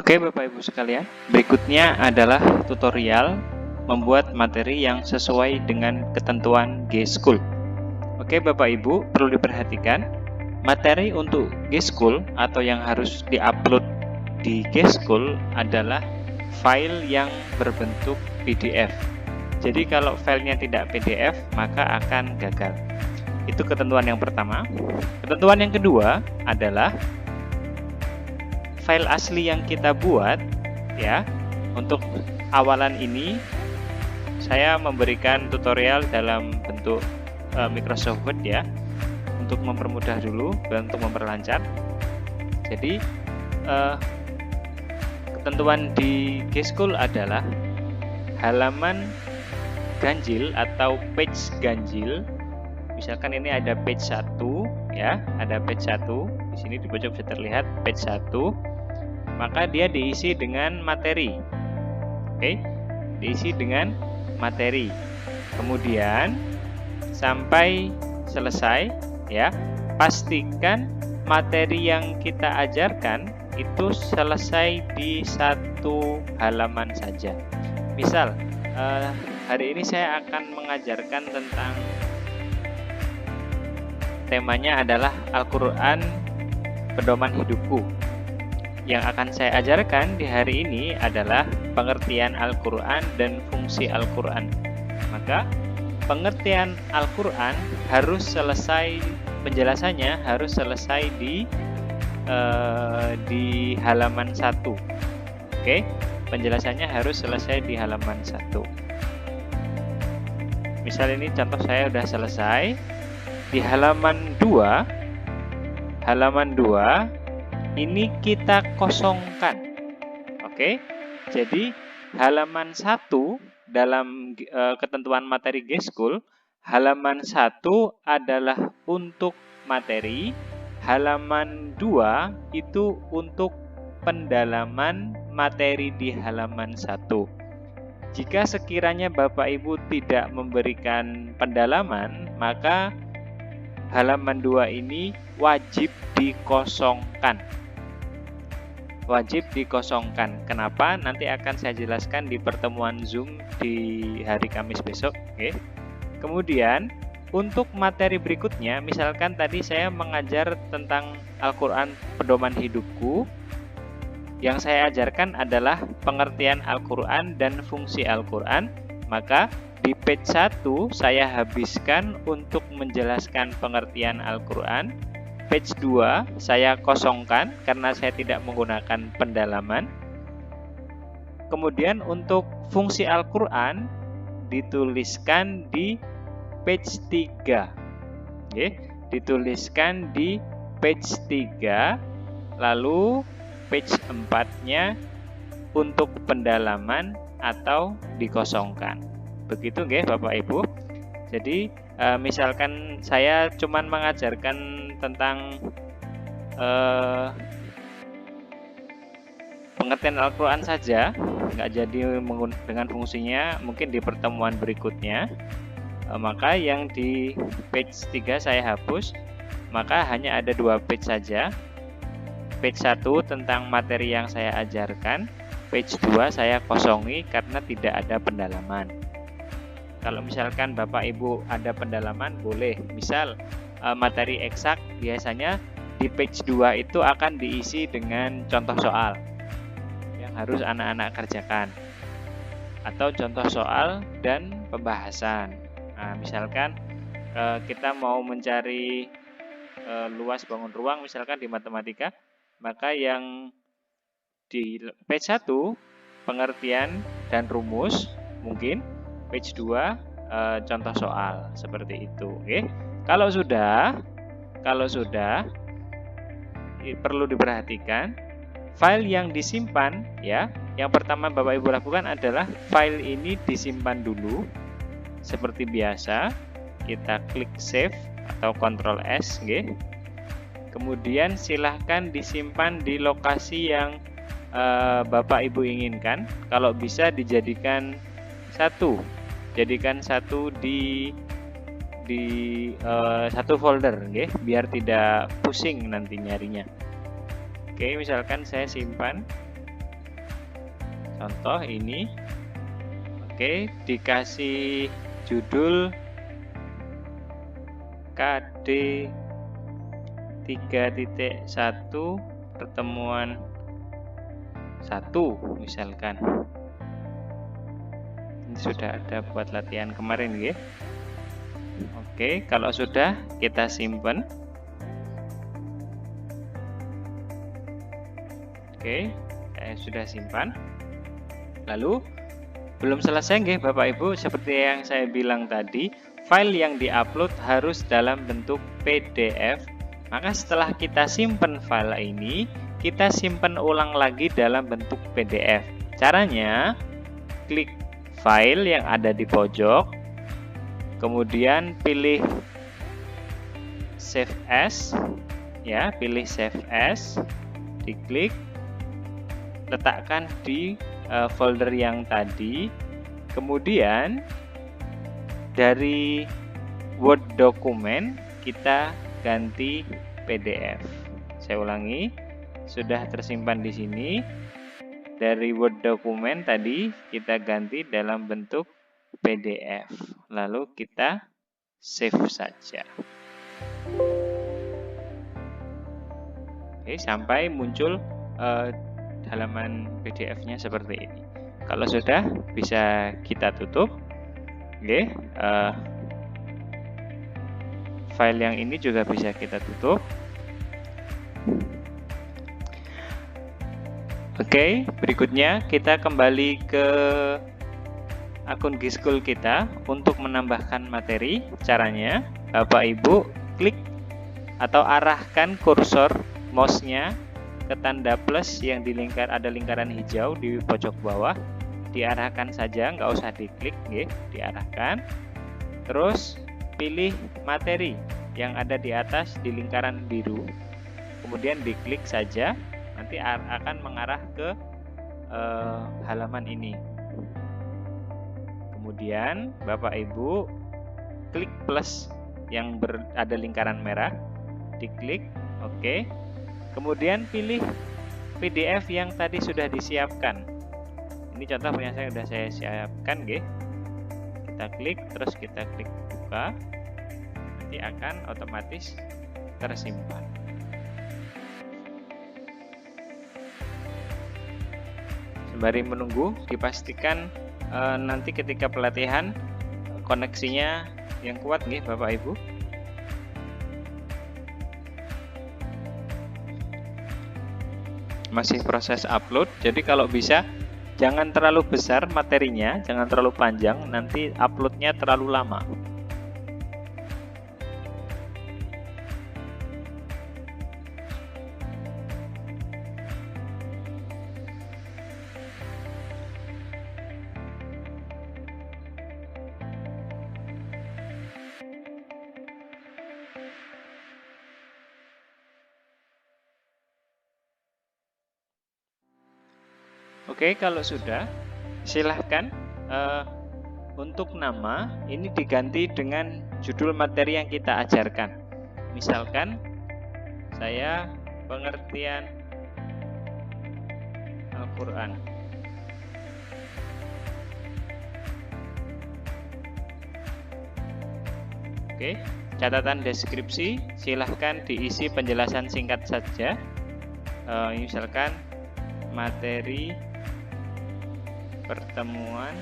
Oke Bapak Ibu sekalian, berikutnya adalah tutorial membuat materi yang sesuai dengan ketentuan G-School. Oke Bapak Ibu, perlu diperhatikan, materi untuk G-School atau yang harus diupload di G-School adalah file yang berbentuk PDF. Jadi kalau filenya tidak PDF, maka akan gagal. Itu ketentuan yang pertama. Ketentuan yang kedua adalah file asli yang kita buat, ya. Untuk awalan ini saya memberikan tutorial dalam bentuk Microsoft Word, ya, untuk mempermudah dulu dan untuk memperlancar. Jadi ketentuan di G-School adalah halaman ganjil atau page ganjil. Misalkan ini ada page 1, ya, ada page 1. Di sini di pojok bisa terlihat page 1. Maka dia diisi dengan materi. Oke, diisi dengan materi. Kemudian sampai selesai, ya, pastikan materi yang kita ajarkan itu selesai di satu halaman saja. Misal hari ini saya akan mengajarkan tentang temanya adalah Al-Quran Pedoman Hidupku. Yang akan saya ajarkan di hari ini adalah pengertian Al-Quran dan fungsi Al-Quran. Maka pengertian Al-Quran harus selesai, penjelasannya harus selesai di halaman 1. Oke, penjelasannya harus selesai di halaman 1. Misal ini contoh saya sudah selesai. Di halaman 2 ini kita kosongkan. Oke, jadi halaman 1 dalam ketentuan materi G-School, halaman 1 adalah untuk materi, halaman 2 itu untuk pendalaman materi di halaman 1. Jika sekiranya Bapak Ibu tidak memberikan pendalaman, maka halaman 2 ini wajib dikosongkan. Wajib dikosongkan. Kenapa? Nanti akan saya jelaskan di pertemuan Zoom di hari Kamis besok. Oke. Kemudian untuk materi berikutnya, misalkan tadi saya mengajar tentang Al-Quran Pedoman Hidupku. Yang saya ajarkan adalah pengertian Al-Quran dan fungsi Al-Quran. Maka di page 1 saya habiskan untuk menjelaskan pengertian Al-Quran. Page 2 saya kosongkan karena saya tidak menggunakan pendalaman. Kemudian untuk fungsi Al-Quran dituliskan di page 3. Oke, dituliskan di page 3. Lalu page 4-nya untuk pendalaman atau dikosongkan. Begitu nggih Bapak Ibu. Jadi misalkan saya cuman mengajarkan tentang pengertian Al-Quran saja, nggak jadi dengan fungsinya, mungkin di pertemuan berikutnya. Maka yang di page 3 saya hapus, maka hanya ada 2 page saja. Page 1 tentang materi yang saya ajarkan, page 2 saya kosongi karena tidak ada pendalaman. Kalau misalkan Bapak Ibu ada pendalaman, boleh. Misal materi eksak biasanya di page 2 itu akan diisi dengan contoh soal yang harus anak-anak kerjakan, atau contoh soal dan pembahasan. Nah, misalkan kita mau mencari luas bangun ruang misalkan di matematika, maka yang di page 1 pengertian dan rumus, mungkin page 2 contoh soal, seperti itu. Oke. Kalau sudah perlu diperhatikan file yang disimpan, ya. Yang pertama Bapak Ibu lakukan adalah file ini disimpan dulu. Seperti biasa, kita klik save atau Ctrl S, nggih. Kemudian silahkan disimpan di lokasi yang Bapak Ibu inginkan. Kalau bisa dijadikan satu. Jadikan satu di satu folder, okay? Biar tidak pusing nanti nyarinya. Oke, misalkan saya simpan contoh ini. Oke, dikasih judul KD 3.1 pertemuan 1 misalkan. Ini sudah ada buat latihan kemarin ya. Oke, kalau sudah kita simpan. Oke, saya sudah simpan. Lalu belum selesai nggih Bapak Ibu, seperti yang saya bilang tadi, file yang diupload harus dalam bentuk PDF. Maka setelah kita simpan file ini, kita simpan ulang lagi dalam bentuk PDF. Caranya, klik file yang ada di pojok, kemudian pilih Save As, ya, pilih Save As, diklik, letakkan di folder yang tadi, kemudian dari Word dokumen kita ganti PDF. Saya ulangi, sudah tersimpan di sini. Dari Word dokumen tadi kita ganti dalam bentuk PDF. Lalu kita save saja. Oke, sampai muncul halaman PDF-nya seperti ini. Kalau sudah, bisa kita tutup. Oke, file yang ini juga bisa kita tutup. Oke, berikutnya kita kembali ke akun Giskul kita untuk menambahkan materi. Caranya, Bapak Ibu klik atau arahkan kursor mouse-nya ke tanda plus yang ada lingkaran hijau di pojok bawah. Diarahkan saja, nggak usah diklik, diarahkan. Terus pilih materi yang ada di atas di lingkaran biru. Kemudian diklik saja, nanti akan mengarah ke halaman ini. Kemudian Bapak Ibu klik plus yang ada lingkaran merah, diklik, oke. Kemudian pilih PDF yang tadi sudah disiapkan. Ini contoh yang sudah saya siapkan, Kita klik, terus kita klik buka, nanti akan otomatis tersimpan. Sembari menunggu, dipastikan nanti ketika pelatihan koneksinya yang kuat, Bapak Ibu. Masih proses upload, jadi kalau bisa jangan terlalu besar materinya, jangan terlalu panjang, nanti uploadnya terlalu lama. Oke, kalau sudah, silahkan untuk nama ini diganti dengan judul materi yang kita ajarkan. Misalkan saya pengertian Al-Quran. Oke, catatan deskripsi silahkan diisi penjelasan singkat saja. Misalkan materi pertemuan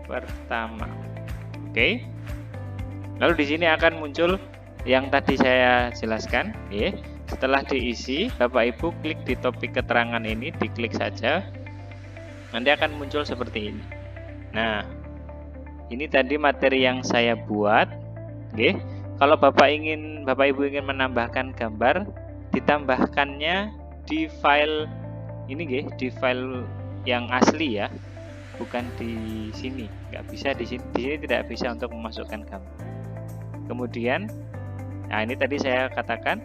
pertama. Oke. Lalu di sini akan muncul yang tadi saya jelaskan, Setelah diisi, Bapak Ibu klik di topik keterangan ini, diklik saja. Nanti akan muncul seperti ini. Nah, ini tadi materi yang saya buat, Kalau Bapak Ibu ingin menambahkan gambar, ditambahkannya di file ini, di file yang asli ya, bukan di sini. Nggak bisa di sini tidak bisa untuk memasukkan gambar. Kemudian, nah ini tadi saya katakan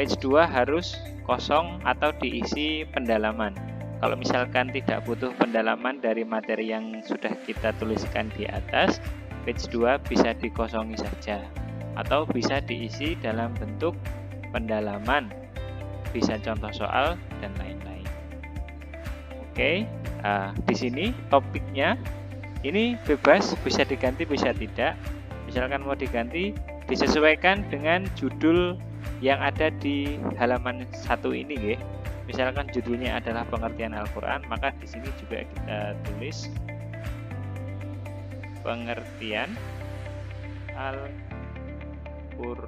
page 2 harus kosong atau diisi pendalaman. Kalau misalkan tidak butuh pendalaman dari materi yang sudah kita tuliskan di atas, page 2 bisa dikosongi saja atau bisa diisi dalam bentuk pendalaman, bisa contoh soal dan lain-lain. Oke, di sini topiknya ini bebas, bisa diganti bisa tidak. Misalkan mau diganti, disesuaikan dengan judul yang ada di halaman 1 ini nggih. Misalkan judulnya adalah pengertian Al-Qur'an, maka di sini juga kita tulis pengertian Al-Qur'an.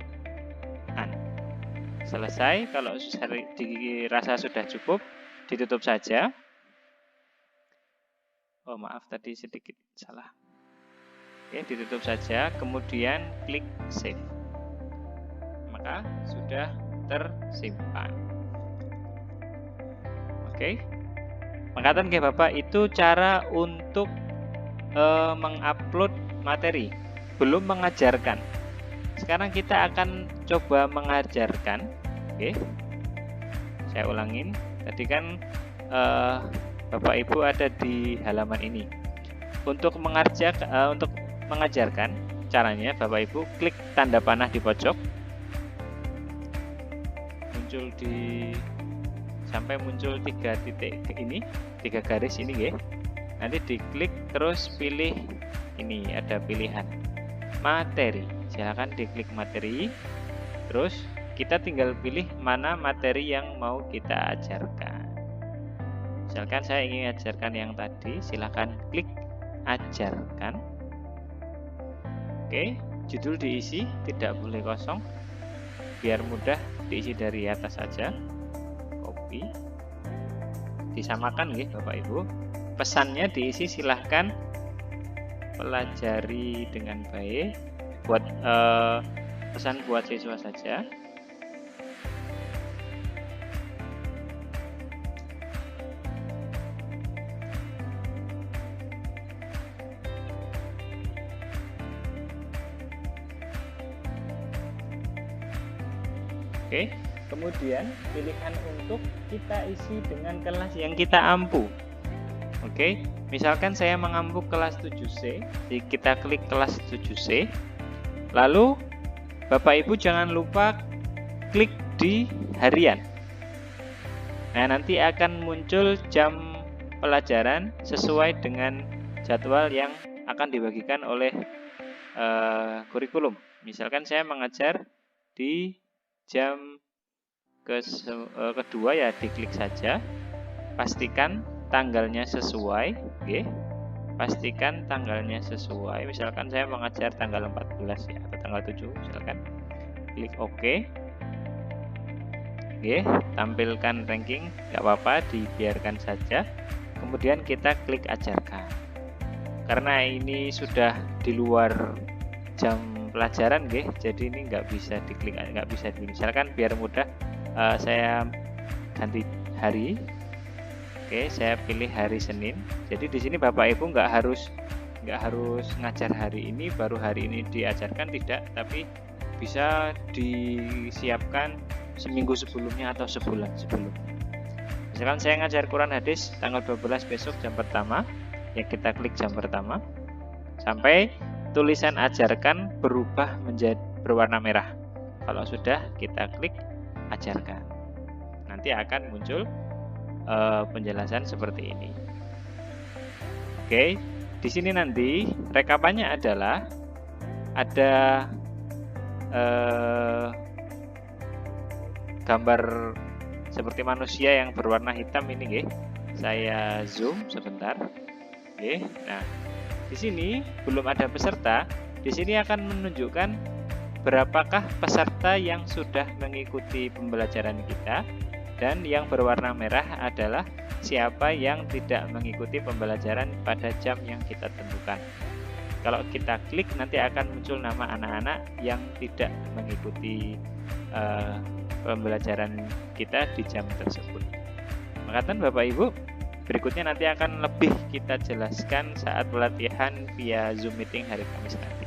Selesai. Kalau dirasa sudah cukup, ditutup saja. Oh maaf, tadi sedikit salah. Oke, ditutup saja, kemudian klik save. Maka sudah tersimpan. Oke. Mangkatan nggih Bapak, itu cara untuk mengupload materi, belum mengajarkan. Sekarang kita akan coba mengajarkan. Oke. Saya ulangin. Tadi kan Bapak Ibu ada di halaman ini. Untuk mengajarkan caranya, Bapak Ibu klik tanda panah di pojok, sampai muncul 3 titik ini, 3 garis ini ya. Nanti diklik terus pilih ini, ada pilihan materi. Silahkan diklik materi. Terus kita tinggal pilih mana materi yang mau kita ajarkan. Misalkan saya ingin ajarkan yang tadi, silahkan klik ajarkan. Oke, judul diisi, tidak boleh kosong, biar mudah diisi dari atas saja. Copy, disamakan ya Bapak Ibu. Pesannya diisi, silahkan pelajari dengan baik. Buat pesan buat siswa saja. Oke, kemudian pilihan untuk kita isi dengan kelas yang kita ampu. Oke, misalkan saya mengampu kelas 7C, jadi kita klik kelas 7C. Lalu Bapak Ibu jangan lupa klik di harian. Nah, nanti akan muncul jam pelajaran sesuai dengan jadwal yang akan dibagikan oleh kurikulum. Misalkan saya mengajar di jam kedua ya, diklik saja, pastikan tanggalnya sesuai, okay. Pastikan tanggalnya sesuai. Misalkan saya mengajar tanggal 14 ya, atau tanggal 7 misalkan, klik OK. Oke, tampilkan ranking, nggak apa-apa, dibiarkan saja. Kemudian kita klik ajarkan. Karena ini sudah di luar jam pelajaran jadi ini nggak bisa diklik, misalkan biar mudah saya ganti hari. Oke, saya pilih hari Senin. Jadi di sini Bapak Ibu nggak harus ngajar hari ini baru hari ini diajarkan, tidak, tapi bisa disiapkan seminggu sebelumnya atau sebulan sebelumnya. Misalkan saya ngajar Quran hadis tanggal 12 besok jam pertama, ya kita klik jam pertama sampai tulisan ajarkan berubah menjadi berwarna merah. Kalau sudah, kita klik ajarkan. Nanti akan muncul penjelasan seperti ini. Oke, di sini nanti rekapannya adalah ada gambar seperti manusia yang berwarna hitam ini, saya zoom sebentar. Nah, di sini belum ada peserta. Di sini akan menunjukkan berapakah peserta yang sudah mengikuti pembelajaran kita, dan yang berwarna merah adalah siapa yang tidak mengikuti pembelajaran pada jam yang kita tentukan. Kalau kita klik, nanti akan muncul nama anak-anak yang tidak mengikuti pembelajaran kita di jam tersebut. Makatan Bapak Ibu, berikutnya nanti akan lebih kita jelaskan saat pelatihan via Zoom meeting hari Kamis nanti.